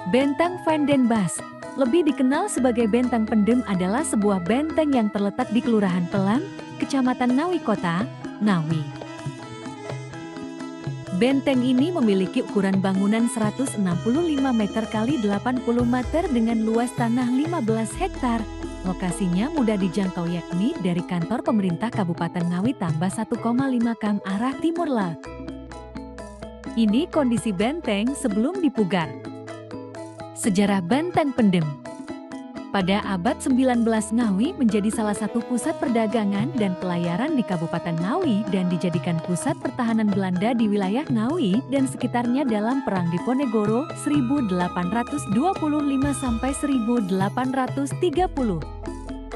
Bentang Van den Bosch, lebih dikenal sebagai Bentang Pendem, adalah sebuah benteng yang terletak di Kelurahan Pelang, Kecamatan Ngawi Kota, Ngawi. Benteng ini memiliki ukuran bangunan 165 meter kali 80 meter dengan luas tanah 15 hektar. Lokasinya mudah dijangkau yakni dari kantor pemerintah Kabupaten Ngawi tambah 1,5 km arah timur laut. Ini kondisi benteng sebelum dipugar. Sejarah Bentang Pendem. Pada abad 19 Ngawi menjadi salah satu pusat perdagangan dan pelayaran di Kabupaten Ngawi dan dijadikan pusat pertahanan Belanda di wilayah Ngawi dan sekitarnya dalam Perang Diponegoro 1825 sampai 1830.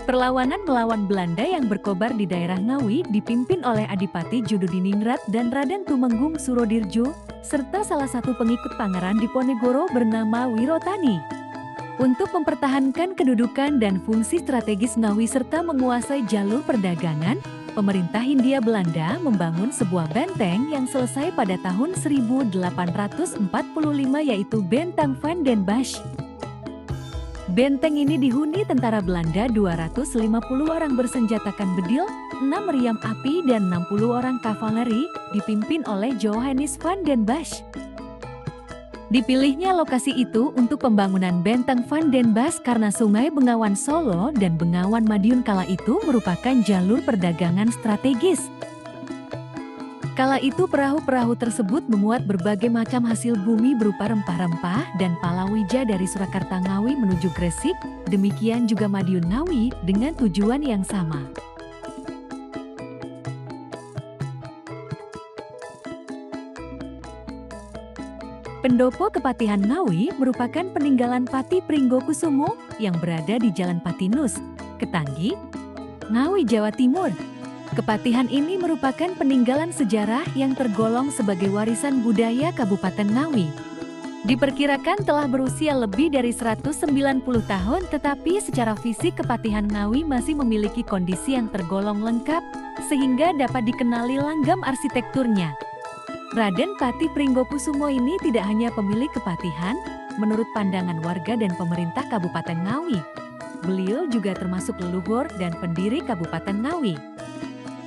Perlawanan melawan Belanda yang berkobar di daerah Ngawi dipimpin oleh Adipati Jududiningrat dan Raden Tumenggung Surodirjo, serta salah satu pengikut Pangeran Diponegoro bernama Wirotani. Untuk mempertahankan kedudukan dan fungsi strategis Ngawi serta menguasai jalur perdagangan, pemerintah Hindia Belanda membangun sebuah benteng yang selesai pada tahun 1845 yaitu Bentang Van den Bosch. Benteng ini dihuni tentara Belanda 250 orang bersenjatakan bedil, 6 meriam api dan 60 orang kavaleri, dipimpin oleh Johannes Van den Bosch. Dipilihnya lokasi itu untuk pembangunan Bentang Van den Bosch karena Sungai Bengawan Solo dan Bengawan Madiun kala itu merupakan jalur perdagangan strategis. Kala itu perahu-perahu tersebut memuat berbagai macam hasil bumi berupa rempah-rempah dan palawija dari Surakarta Ngawi menuju Gresik, demikian juga Madiun Ngawi dengan tujuan yang sama. Pendopo Kepatihan Ngawi merupakan peninggalan Pati Pringgokusumo yang berada di Jalan Patinus, Ketanggi, Ngawi, Jawa Timur. Kepatihan ini merupakan peninggalan sejarah yang tergolong sebagai warisan budaya Kabupaten Ngawi. Diperkirakan telah berusia lebih dari 190 tahun, tetapi secara fisik Kepatihan Ngawi masih memiliki kondisi yang tergolong lengkap, sehingga dapat dikenali langgam arsitekturnya. Raden Pati Pringgokusumo ini tidak hanya pemilik Kepatihan, menurut pandangan warga dan pemerintah Kabupaten Ngawi. Beliau juga termasuk leluhur dan pendiri Kabupaten Ngawi.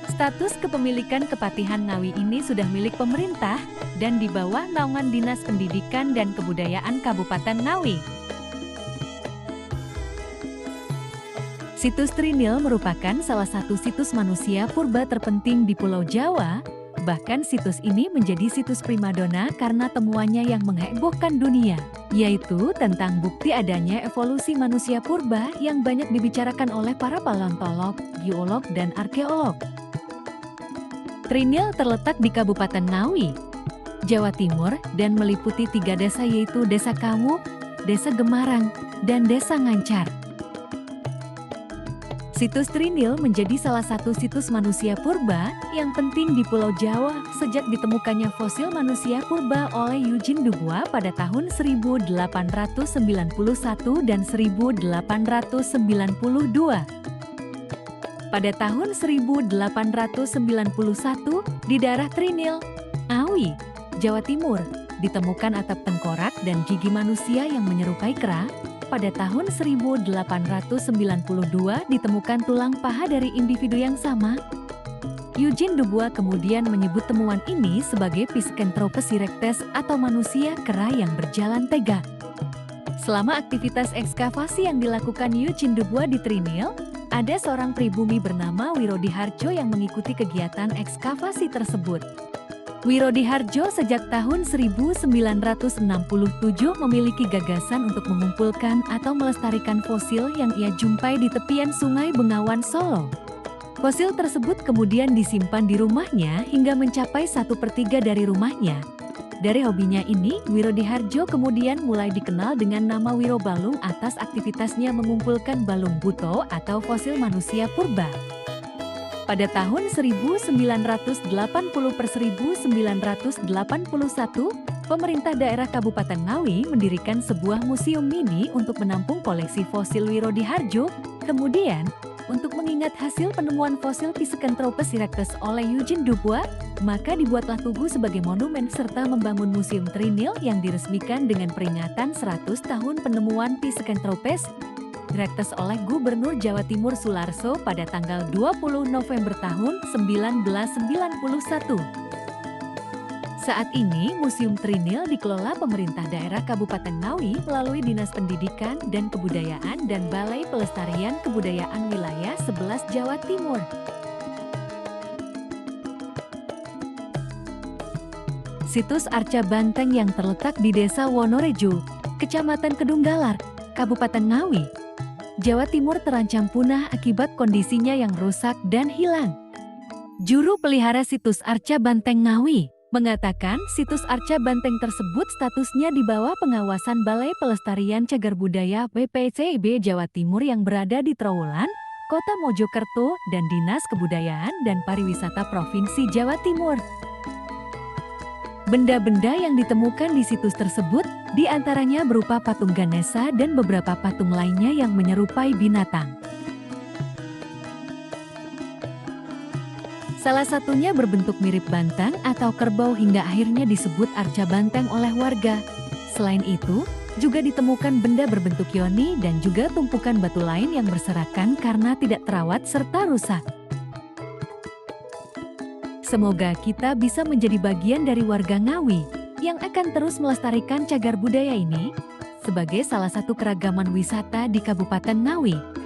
Status kepemilikan Kepatihan Ngawi ini sudah milik pemerintah dan di bawah naungan Dinas Pendidikan dan Kebudayaan Kabupaten Ngawi. Situs Trinil merupakan salah satu situs manusia purba terpenting di Pulau Jawa. Bahkan situs ini menjadi situs primadona karena temuannya yang menghebohkan dunia, yaitu tentang bukti adanya evolusi manusia purba yang banyak dibicarakan oleh para paleontolog, geolog, dan arkeolog. Trinil terletak di Kabupaten Ngawi, Jawa Timur dan meliputi 3 desa yaitu Desa Kawu, Desa Gemarang, dan Desa Ngancar. Situs Trinil menjadi salah satu situs manusia purba yang penting di Pulau Jawa sejak ditemukannya fosil manusia purba oleh Eugene Dubois pada tahun 1891 dan 1892. Pada tahun 1891, di daerah Trinil, Ngawi, Jawa Timur, ditemukan atap tengkorak dan gigi manusia yang menyerupai kera. Pada tahun 1892 ditemukan tulang paha dari individu yang sama. Eugene Dubois kemudian menyebut temuan ini sebagai Pithecanthropus erectus atau manusia kera yang berjalan tegak. Selama aktivitas ekskavasi yang dilakukan Eugene Dubois di Trinil, ada seorang pribumi bernama Wirodiharjo yang mengikuti kegiatan ekskavasi tersebut. Wirodiharjo sejak tahun 1967 memiliki gagasan untuk mengumpulkan atau melestarikan fosil yang ia jumpai di tepian Sungai Bengawan Solo. Fosil tersebut kemudian disimpan di rumahnya hingga mencapai 1/3 dari rumahnya. Dari hobinya ini, Wirodiharjo kemudian mulai dikenal dengan nama Wiro Balung atas aktivitasnya mengumpulkan balung buto atau fosil manusia purba. Pada tahun 1980-1981, pemerintah daerah Kabupaten Ngawi mendirikan sebuah museum mini untuk menampung koleksi fosil Wirodiharjo. Kemudian, Untuk mengingat hasil penemuan fosil Pithecanthropus erectus oleh Eugene Dubois, maka dibuatlah tugu sebagai monumen serta membangun Museum Trinil yang diresmikan dengan peringatan 100 tahun penemuan Pithecanthropus erectus oleh Gubernur Jawa Timur Sularso pada tanggal 20 November tahun 1991. Saat ini, Museum Trinil dikelola pemerintah daerah Kabupaten Ngawi melalui Dinas Pendidikan dan Kebudayaan dan Balai Pelestarian Kebudayaan Wilayah 11 Jawa Timur. Situs Arca Banteng yang terletak di Desa Wonorejo, Kecamatan Kedunggalar, Kabupaten Ngawi, Jawa Timur terancam punah akibat kondisinya yang rusak dan hilang. Juru pelihara situs Arca Banteng Ngawi mengatakan situs Arca Banteng tersebut statusnya di bawah pengawasan Balai Pelestarian Cagar Budaya BPCIB Jawa Timur yang berada di Trowulan, Kota Mojokerto, dan Dinas Kebudayaan dan Pariwisata Provinsi Jawa Timur. Benda-benda yang ditemukan di situs tersebut diantaranya berupa patung Ganesha dan beberapa patung lainnya yang menyerupai binatang. Salah satunya berbentuk mirip banteng atau kerbau hingga akhirnya disebut Arca Banteng oleh warga. Selain itu, juga ditemukan benda berbentuk yoni dan juga tumpukan batu lain yang berserakan karena tidak terawat serta rusak. Semoga kita bisa menjadi bagian dari warga Ngawi yang akan terus melestarikan cagar budaya ini sebagai salah satu keragaman wisata di Kabupaten Ngawi.